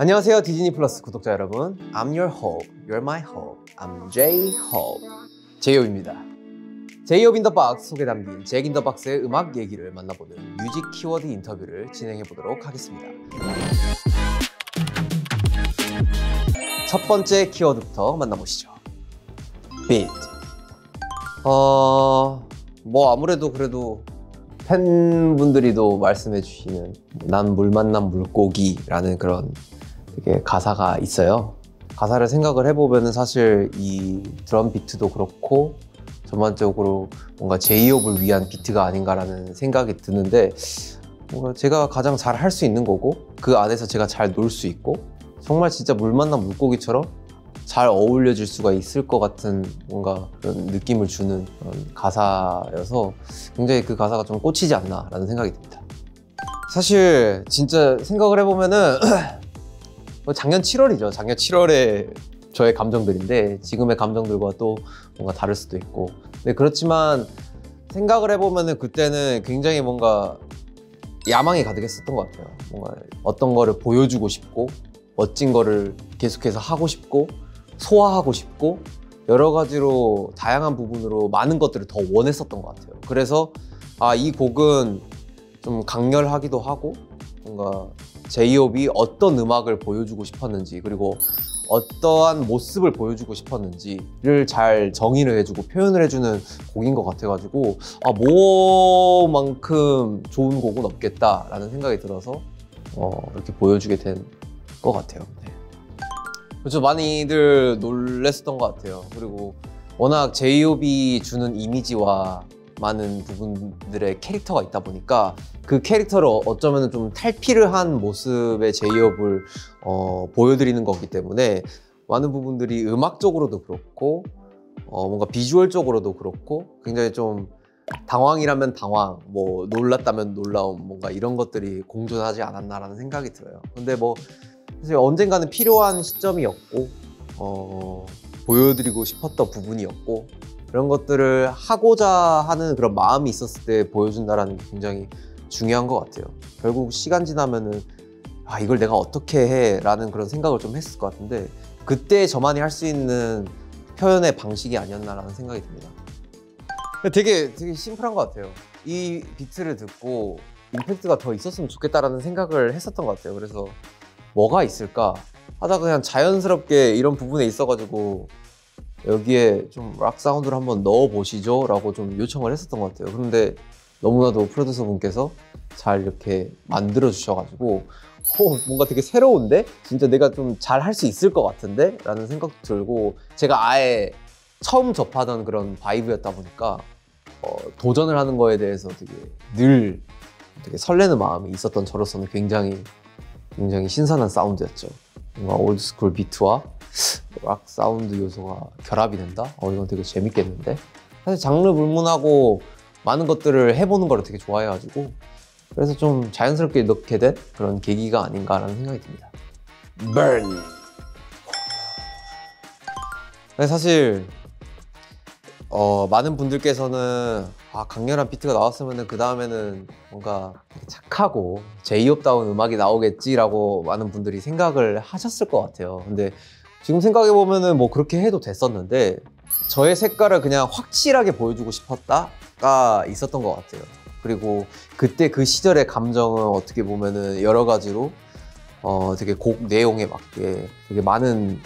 안녕하세요, 디즈니 플러스 구독자 여러분. I'm your hope, you're my hope. I'm J-Hope. 제이홉입니다. 제이홉 인 더 박스 속에 담긴 잭 인 더 박스의 음악 얘기를 만나보는 뮤직 키워드 인터뷰를 진행해 보도록 하겠습니다. 첫 번째 키워드부터 만나보시죠. 비트. 뭐 아무래도 그래도 팬분들이도 말씀해 주시는 난 물 만난 물고기라는 그런 되게 가사가 있어요. 가사를 생각을 해보면 사실 이 드럼 비트도 그렇고 전반적으로 뭔가 제이홉을 위한 비트가 아닌가라는 생각이 드는데, 뭔가 제가 가장 잘 할 수 있는 거고 그 안에서 제가 잘 놀 수 있고 정말 진짜 물 만난 물고기처럼 잘 어울려질 수가 있을 것 같은 뭔가 그런 느낌을 주는 그런 가사여서 굉장히 그 가사가 좀 꽂히지 않나 라는 생각이 듭니다. 사실 진짜 생각을 해보면은 작년 7월이죠. 작년 7월에 저의 감정들인데 지금의 감정들과 또 뭔가 다를 수도 있고, 네, 그렇지만 생각을 해보면은 그때는 굉장히 뭔가 야망이 가득했었던 것 같아요. 뭔가 어떤 거를 보여주고 싶고 멋진 거를 계속해서 하고 싶고 소화하고 싶고 여러 가지로 다양한 부분으로 많은 것들을 더 원했었던 것 같아요. 그래서 이 곡은 좀 강렬하기도 하고 뭔가 제이홉이 어떤 음악을 보여주고 싶었는지 그리고 어떠한 모습을 보여주고 싶었는지를 잘 정의를 해주고 표현을 해주는 곡인 것 같아가지고 뭐만큼 좋은 곡은 없겠다라는 생각이 들어서 이렇게 보여주게 된 것 같아요. 네. 그렇죠. 많이들 놀랬었던 것 같아요. 그리고 워낙 제이홉이 주는 이미지와 많은 부분들의 캐릭터가 있다 보니까 그 캐릭터를 어쩌면 좀 탈피를 한 모습의 제이홉을 보여드리는 거기 때문에 많은 부분들이 음악적으로도 그렇고 뭔가 비주얼적으로도 그렇고 굉장히 좀 당황이라면 당황, 뭐 놀랐다면 놀라움, 뭔가 이런 것들이 공존하지 않았나라는 생각이 들어요. 근데 뭐 사실 언젠가는 필요한 시점이었고 보여드리고 싶었던 부분이었고 그런 것들을 하고자 하는 그런 마음이 있었을 때 보여준다는 게 굉장히 중요한 것 같아요. 결국 시간 지나면은 이걸 내가 어떻게 해? 라는 그런 생각을 좀 했을 것 같은데 그때 저만이 할 수 있는 표현의 방식이 아니었나라는 생각이 듭니다. 되게 심플한 것 같아요. 이 비트를 듣고 임팩트가 더 있었으면 좋겠다라는 생각을 했었던 것 같아요. 그래서 뭐가 있을까 하다가 그냥 자연스럽게 이런 부분에 있어가지고 여기에 좀 락 사운드를 한번 넣어보시죠 라고 좀 요청을 했었던 것 같아요. 그런데 너무나도 프로듀서 분께서 잘 이렇게 만들어 주셔가지고 뭔가 되게 새로운데? 진짜 내가 좀 잘 할 수 있을 것 같은데? 라는 생각도 들고 제가 아예 처음 접하던 그런 바이브였다 보니까 도전을 하는 거에 대해서 되게 설레는 마음이 있었던 저로서는 굉장히 신선한 사운드였죠. 뭔가 올드스쿨 비트와 락 사운드 요소가 결합이 된다? 이건 되게 재밌겠는데? 사실 장르 불문하고 많은 것들을 해보는 걸 되게 좋아해가지고 그래서 좀 자연스럽게 넣게 된 그런 계기가 아닌가라는 생각이 듭니다. Burn! 사실 많은 분들께서는 강렬한 비트가 나왔으면 그 다음에는 뭔가 착하고 제이홉다운 음악이 나오겠지라고 많은 분들이 생각을 하셨을 것 같아요. 근데 지금 생각해보면은 뭐 그렇게 해도 됐었는데 저의 색깔을 그냥 확실하게 보여주고 싶었다가 있었던 것 같아요. 그리고 그때 그 시절의 감정은 어떻게 보면은 여러 가지로 되게 곡 내용에 맞게 되게 많은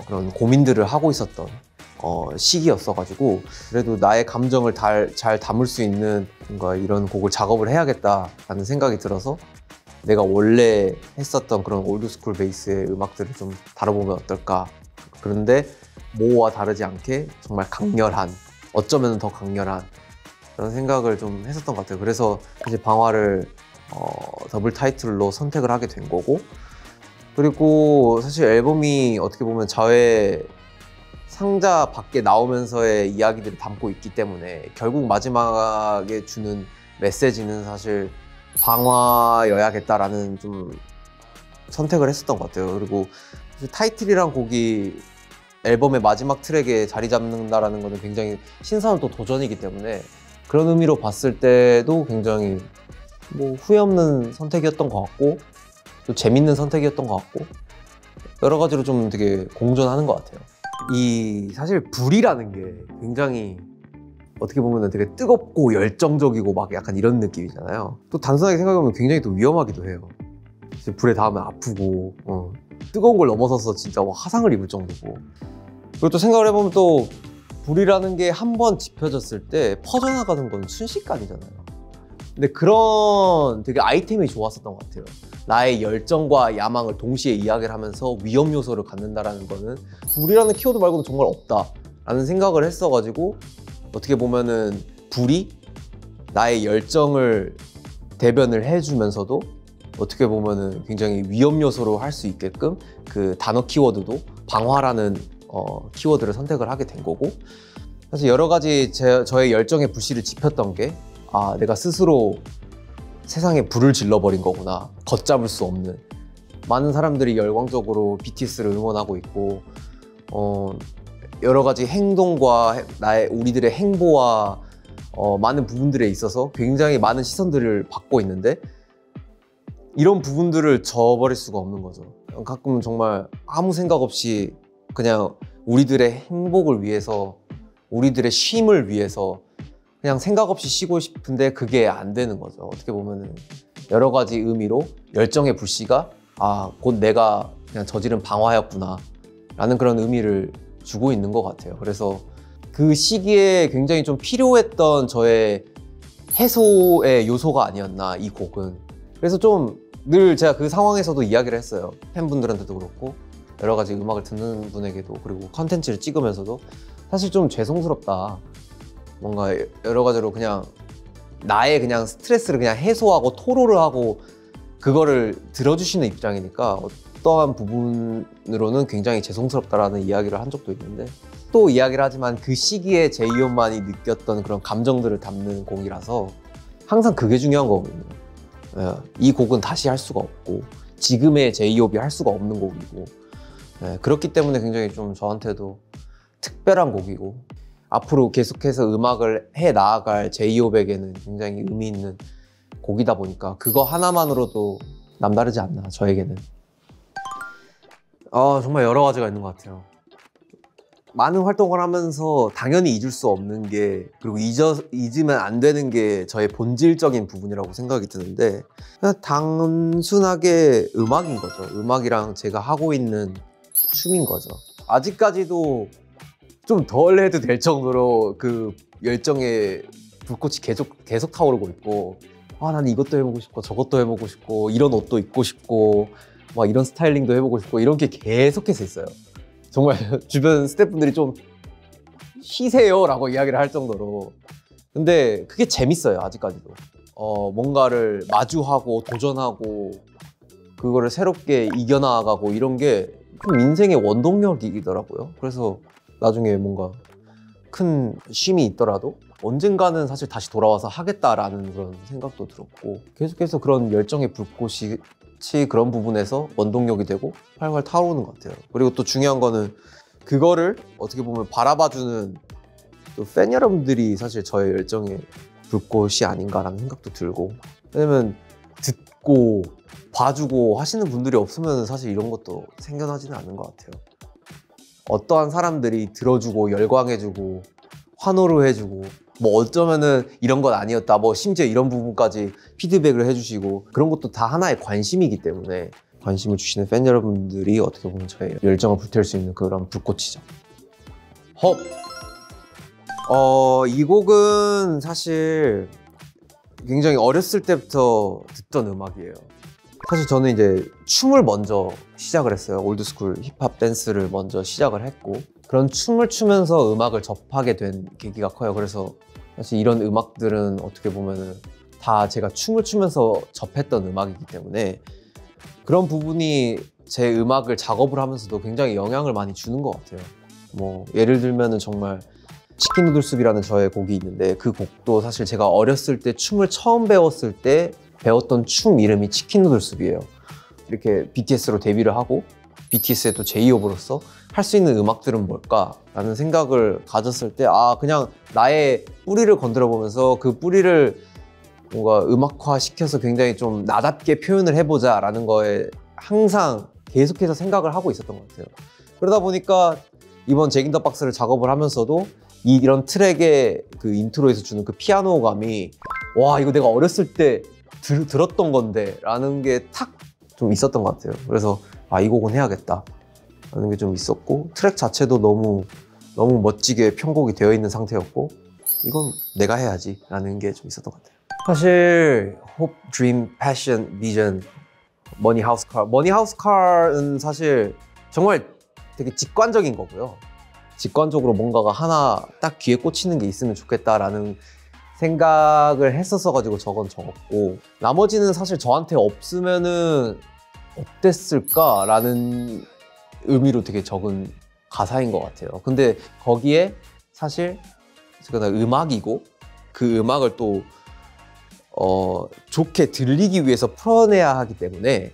그런 고민들을 하고 있었던 시기였어가지고 그래도 나의 감정을 잘 담을 수 있는 뭔가 이런 곡을 작업을 해야겠다라는 생각이 들어서 내가 원래 했었던 그런 올드스쿨 베이스의 음악들을 좀 다뤄보면 어떨까. 그런데 모와 다르지 않게 정말 강렬한, 어쩌면 더 강렬한 그런 생각을 좀 했었던 것 같아요. 그래서 사실 방화를 더블 타이틀로 선택을 하게 된 거고, 그리고 사실 앨범이 어떻게 보면 저의 상자 밖에 나오면서의 이야기들을 담고 있기 때문에 결국 마지막에 주는 메시지는 사실 방화여야겠다라는 좀 선택을 했었던 것 같아요. 그리고 타이틀이란 곡이 앨범의 마지막 트랙에 자리 잡는다라는 것은 굉장히 신선한 또 도전이기 때문에 그런 의미로 봤을 때도 굉장히 뭐 후회 없는 선택이었던 것 같고, 또 재밌는 선택이었던 것 같고 여러 가지로 좀 되게 공존하는 것 같아요. 이 사실 불이라는 게 굉장히 어떻게 보면 되게 뜨겁고 열정적이고 막 약간 이런 느낌이잖아요. 또 단순하게 생각하면 굉장히 또 위험하기도 해요. 불에 닿으면 아프고 뜨거운 걸 넘어서서 진짜 화상을 입을 정도고. 그리고 또 생각을 해보면 또 불이라는 게 한 번 지펴졌을 때 퍼져나가는 건 순식간이잖아요. 근데 그런 되게 아이템이 좋았었던 것 같아요. 나의 열정과 야망을 동시에 이야기를 하면서 위험 요소를 갖는다라는 거는 불이라는 키워드 말고는 정말 없다라는 생각을 했어가지고 어떻게 보면은 불이 나의 열정을 대변을 해주면서도 어떻게 보면은 굉장히 위험 요소로 할 수 있게끔 그 단어 키워드도 방화라는 키워드를 선택을 하게 된 거고, 사실 여러 가지 저의 열정의 불씨를 지폈던 게 내가 스스로 세상에 불을 질러버린 거구나. 걷잡을 수 없는. 많은 사람들이 열광적으로 BTS를 응원하고 있고 여러 가지 행동과 우리들의 행보와 많은 부분들에 있어서 굉장히 많은 시선들을 받고 있는데 이런 부분들을 저버릴 수가 없는 거죠. 가끔 정말 아무 생각 없이 그냥 우리들의 행복을 위해서, 우리들의 쉼을 위해서 그냥 생각 없이 쉬고 싶은데 그게 안 되는 거죠. 어떻게 보면은 여러 가지 의미로 열정의 불씨가 곧 내가 그냥 저지른 방화였구나 라는 그런 의미를 주고 있는 것 같아요. 그래서 그 시기에 굉장히 좀 필요했던 저의 해소의 요소가 아니었나, 이 곡은. 그래서 좀 늘 제가 그 상황에서도 이야기를 했어요. 팬분들한테도 그렇고 여러 가지 음악을 듣는 분에게도, 그리고 컨텐츠를 찍으면서도 사실 좀 죄송스럽다. 뭔가 여러 가지로 그냥 나의 그냥 스트레스를 그냥 해소하고 토로를 하고 그거를 들어주시는 입장이니까 어떠한 부분으로는 굉장히 죄송스럽다라는 이야기를 한 적도 있는데, 또 이야기를 하지만 그 시기에 제이홉만이 느꼈던 그런 감정들을 담는 곡이라서 항상 그게 중요한 거거든요. 이 곡은 다시 할 수가 없고 지금의 제이홉이 할 수가 없는 곡이고, 그렇기 때문에 굉장히 좀 저한테도 특별한 곡이고 앞으로 계속해서 음악을 해 나아갈 제이홉에게는 굉장히 의미 있는 곡이다 보니까 그거 하나만으로도 남다르지 않나, 저에게는. 정말 여러 가지가 있는 것 같아요. 많은 활동을 하면서 당연히 잊을 수 없는 게, 그리고 잊으면 안 되는 게 저의 본질적인 부분이라고 생각이 드는데, 그냥 단순하게 음악인 거죠. 음악이랑 제가 하고 있는 춤인 거죠. 아직까지도 좀 덜 해도 될 정도로 그 열정의 불꽃이 계속 타오르고 있고, 난 이것도 해보고 싶고 저것도 해보고 싶고 이런 옷도 입고 싶고 막 이런 스타일링도 해보고 싶고 이런 게 계속해서 있어요. 정말 주변 스태프분들이 좀 쉬세요 라고 이야기를 할 정도로. 근데 그게 재밌어요. 아직까지도 뭔가를 마주하고 도전하고 그거를 새롭게 이겨나가고 이런 게 좀 인생의 원동력이더라고요. 그래서 나중에 뭔가 큰 쉼이 있더라도 언젠가는 사실 다시 돌아와서 하겠다라는 그런 생각도 들었고, 계속해서 그런 열정의 불꽃이 그런 부분에서 원동력이 되고 활활 타오르는 것 같아요. 그리고 또 중요한 거는 그거를 어떻게 보면 바라봐주는 또 팬 여러분들이 사실 저의 열정의 불꽃이 아닌가라는 생각도 들고, 왜냐면 듣고 봐주고 하시는 분들이 없으면 사실 이런 것도 생겨나지는 않는 것 같아요. 어떠한 사람들이 들어주고 열광해주고 환호를 해주고 뭐 어쩌면은 이런 건 아니었다, 뭐 심지어 이런 부분까지 피드백을 해주시고, 그런 것도 다 하나의 관심이기 때문에 관심을 주시는 팬 여러분들이 어떻게 보면 저의 열정을 불태울 수 있는 그런 불꽃이죠. 이 곡은 사실 굉장히 어렸을 때부터 듣던 음악이에요. 사실 저는 이제 춤을 먼저 시작을 했어요. 올드스쿨 힙합 댄스를 먼저 시작을 했고, 그런 춤을 추면서 음악을 접하게 된 계기가 커요. 그래서 사실 이런 음악들은 어떻게 보면은 다 제가 춤을 추면서 접했던 음악이기 때문에 그런 부분이 제 음악을 작업을 하면서도 굉장히 영향을 많이 주는 것 같아요. 뭐 예를 들면은 정말 치킨 누들숲이라는 저의 곡이 있는데, 그 곡도 사실 제가 어렸을 때 춤을 처음 배웠을 때 배웠던 춤 이름이 치킨 누들숲이에요. 이렇게 BTS로 데뷔를 하고 BTS의 또 제이홉으로서 할 수 있는 음악들은 뭘까? 라는 생각을 가졌을 때 그냥 나의 뿌리를 건드려 보면서 그 뿌리를 뭔가 음악화 시켜서 굉장히 좀 나답게 표현을 해보자 라는 거에 항상 계속해서 생각을 하고 있었던 것 같아요. 그러다 보니까 이번 잭 인 더 박스를 작업을 하면서도 이런 트랙의 그 인트로에서 주는 그 피아노감이 와, 이거 내가 어렸을 때 들었던 건데 라는 게 탁 좀 있었던 것 같아요. 그래서 아, 이 곡은 해야겠다 라는 게 좀 있었고, 트랙 자체도 너무 멋지게 편곡이 되어 있는 상태였고, 이건 내가 해야지 라는 게 좀 있었던 것 같아요. 사실 Hope, Dream, Passion, Vision, Money, House, Car. Money, House, Car은 사실 정말 되게 직관적인 거고요. 직관적으로 뭔가가 하나 딱 귀에 꽂히는 게 있으면 좋겠다라는 생각을 했었어가지고 적었고, 나머지는 사실 저한테 없으면은 어땠을까라는 의미로 되게 적은 가사인 것 같아요. 근데 거기에 사실 제가 음악이고, 그 음악을 또 좋게 들리기 위해서 풀어내야 하기 때문에,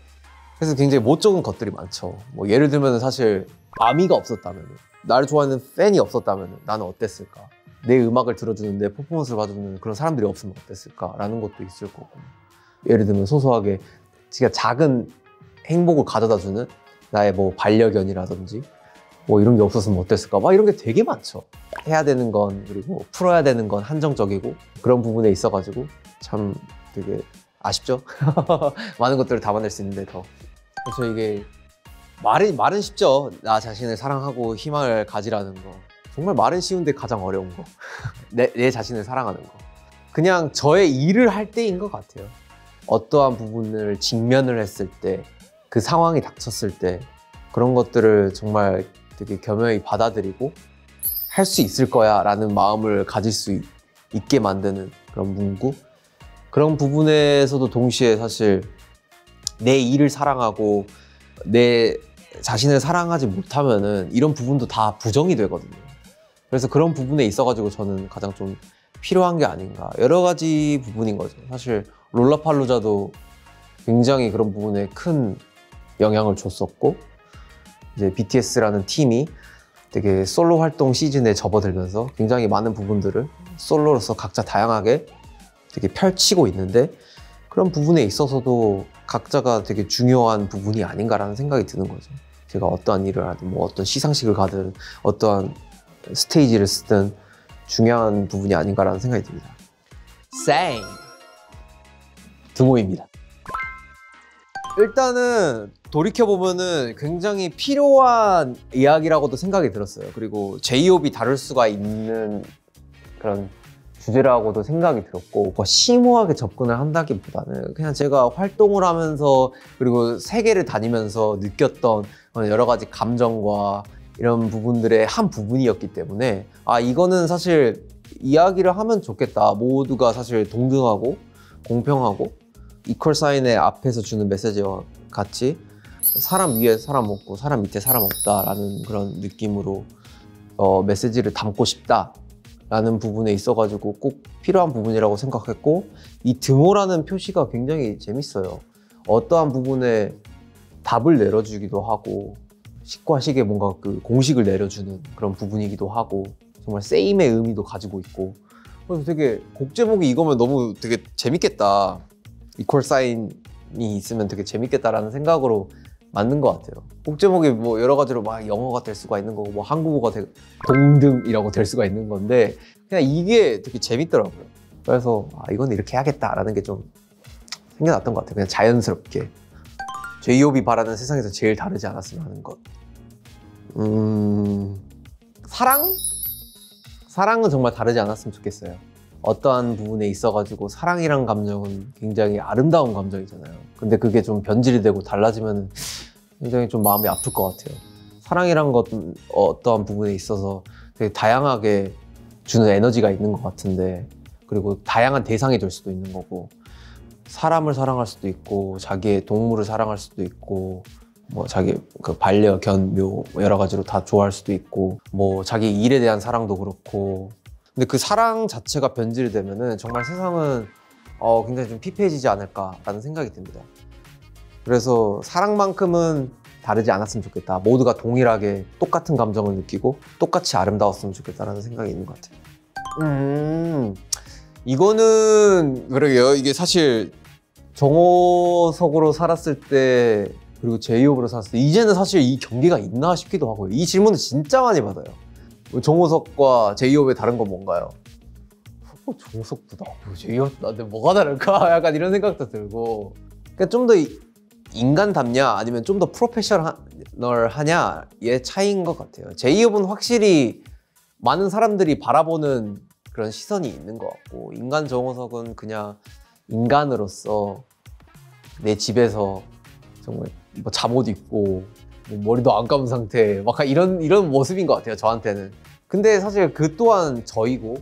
그래서 굉장히 못 적은 것들이 많죠. 뭐 예를 들면 사실 아미가 없었다면, 나를 좋아하는 팬이 없었다면 나는 어땠을까? 내 음악을 들어주는, 내 퍼포먼스를 봐주는 그런 사람들이 없으면 어땠을까라는 것도 있을 거고, 예를 들면 소소하게 진짜 작은 행복을 가져다주는 나의 뭐 반려견이라든지 뭐 이런 게 없었으면 어땠을까, 막 이런 게 되게 많죠. 해야 되는 건, 그리고 풀어야 되는 건 한정적이고, 그런 부분에 있어가지고 참 되게 아쉽죠. 많은 것들을 담아낼 수 있는데 더. 그래서 이게 말은 쉽죠. 나 자신을 사랑하고 희망을 가지라는 거. 정말 말은 쉬운데 가장 어려운 거. 내 자신을 사랑하는 거. 그냥 저의 일을 할 때인 것 같아요. 어떠한 부분을 직면을 했을 때, 그 상황이 닥쳤을 때, 그런 것들을 정말 되게 겸허히 받아들이고 할 수 있을 거야 라는 마음을 가질 수 있게 만드는 그런 문구? 그런 부분에서도 동시에 사실 내 일을 사랑하고 내 자신을 사랑하지 못하면은 이런 부분도 다 부정이 되거든요. 그래서 그런 부분에 있어가지고 저는 가장 좀 필요한 게 아닌가. 여러 가지 부분인 거죠. 사실 롤라팔루자도 굉장히 그런 부분에 큰 영향을 줬었고, 이제 BTS라는 팀이 되게 솔로 활동 시즌에 접어들면서 굉장히 많은 부분들을 솔로로서 각자 다양하게 되게 펼치고 있는데, 그런 부분에 있어서도 각자가 되게 중요한 부분이 아닌가라는 생각이 드는 거죠. 제가 어떠한 일을 하든, 뭐 어떤 시상식을 가든, 어떠한 스테이지를 쓰든 중요한 부분이 아닌가라는 생각이 듭니다. 쌩! 등호입니다. 일단은 돌이켜보면은 굉장히 필요한 이야기라고도 생각이 들었어요. 그리고 제이홉이 다룰 수가 있는 그런 주제라고도 생각이 들었고, 심오하게 접근을 한다기보다는 그냥 제가 활동을 하면서, 그리고 세계를 다니면서 느꼈던 여러 가지 감정과 이런 부분들의 한 부분이었기 때문에, 아, 이거는 사실 이야기를 하면 좋겠다. 모두가 사실 동등하고 공평하고 이퀄 사인의 앞에서 주는 메시지와 같이 사람 위에 사람 없고 사람 밑에 사람 없다라는 그런 느낌으로 메시지를 담고 싶다라는 부분에 있어가지고 꼭 필요한 부분이라고 생각했고, 이 등호라는 표시가 굉장히 재밌어요. 어떠한 부분에 답을 내려주기도 하고, 식과 식에 뭔가 그 공식을 내려주는 그런 부분이기도 하고, 정말 세임의 의미도 가지고 있고, 그래서 되게 곡 제목이 이거면 너무 되게 재밌겠다, 이퀄 사인이 있으면 되게 재밌겠다라는 생각으로 만든 것 같아요. 곡 제목이 뭐 여러 가지로 막 영어가 될 수가 있는 거고, 뭐 한국어가 동등이라고 될 수가 있는 건데, 그냥 이게 되게 재밌더라고요. 그래서 아, 이건 이렇게 해야겠다라는 게 좀 생겨났던 것 같아요. 그냥 자연스럽게. 제이홉이 바라는 세상에서 제일 다르지 않았으면 하는 것. 사랑? 사랑은 정말 다르지 않았으면 좋겠어요. 어떠한 부분에 있어가지고 사랑이란 감정은 굉장히 아름다운 감정이잖아요. 근데 그게 좀 변질이 되고 달라지면 굉장히 좀 마음이 아플 것 같아요. 사랑이란 것은 어떠한 부분에 있어서 되게 다양하게 주는 에너지가 있는 것 같은데, 그리고 다양한 대상이 될 수도 있는 거고, 사람을 사랑할 수도 있고, 자기의 동물을 사랑할 수도 있고, 뭐 자기 그 반려견, 묘 여러 가지로 다 좋아할 수도 있고, 뭐 자기 일에 대한 사랑도 그렇고. 근데 그 사랑 자체가 변질이 되면은 정말 세상은 굉장히 좀 피폐해지지 않을까라는 생각이 듭니다. 그래서 사랑만큼은 다르지 않았으면 좋겠다. 모두가 동일하게 똑같은 감정을 느끼고 똑같이 아름다웠으면 좋겠다라는 생각이 있는 것 같아요. 이거는 그러게요. 이게 사실 정호석으로 살았을 때 그리고 제이홉으로 살았을 때 이제는 사실 이 경계가 있나 싶기도 하고요. 이 질문을 진짜 많이 받아요. 정우석과 제이홉의 다른 건 뭔가요? 정우석도 나고 제이홉 나한테 뭐가 다를까? 약간 이런 생각도 들고, 그러니까 좀 더 인간답냐 아니면 좀 더 프로페셔널하냐의 차이인 것 같아요. 제이홉은 확실히 많은 사람들이 바라보는 그런 시선이 있는 것 같고, 인간 정우석은 그냥 인간으로서 내 집에서 정말 뭐 잠옷 입고 뭐 머리도 안 감은 상태 막 이런 모습인 것 같아요, 저한테는. 근데 사실 그 또한 저이고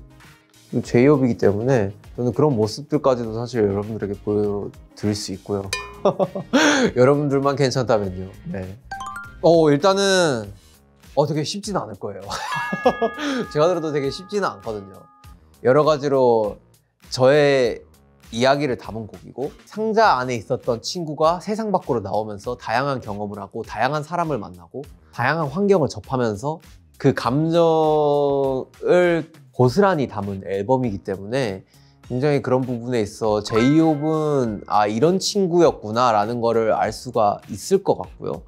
제이홉이기 때문에 저는 그런 모습들까지도 사실 여러분들에게 보여드릴 수 있고요. 여러분들만 괜찮다면요. 네. 일단은 되게 쉽지는 않을 거예요. 제가 들어도 되게 쉽지는 않거든요. 여러 가지로 저의 이야기를 담은 곡이고, 상자 안에 있었던 친구가 세상 밖으로 나오면서 다양한 경험을 하고 다양한 사람을 만나고 다양한 환경을 접하면서 그 감정을 고스란히 담은 앨범이기 때문에 굉장히 그런 부분에 있어 제이홉은 이런 친구였구나 라는 거를 알 수가 있을 것 같고요.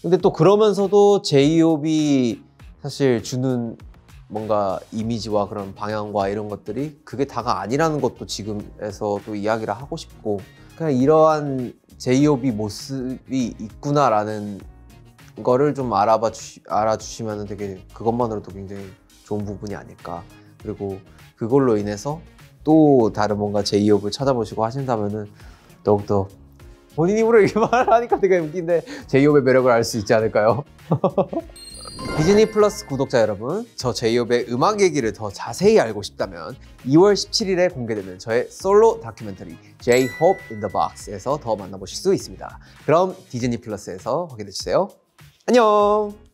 근데 또 그러면서도 제이홉이 사실 주는 뭔가 이미지와 그런 방향과 이런 것들이 그게 다가 아니라는 것도 지금에서 또 이야기를 하고 싶고, 그냥 이러한 제이홉이 모습이 있구나라는 거를 좀 알아주시면 되게 그것만으로도 굉장히 좋은 부분이 아닐까. 그리고 그걸로 인해서 또 다른 뭔가 제이홉을 찾아보시고 하신다면은 더욱더 본인 입으로 이렇게 말하니까 되게 웃긴데 제이홉의 매력을 알 수 있지 않을까요? 디즈니 플러스 구독자 여러분, 저 제이홉의 음악 얘기를 더 자세히 알고 싶다면 2월 17일에 공개되는 저의 솔로 다큐멘터리 J-Hope in the Box에서 더 만나보실 수 있습니다. 그럼 디즈니 플러스에서 확인해주세요. 안녕!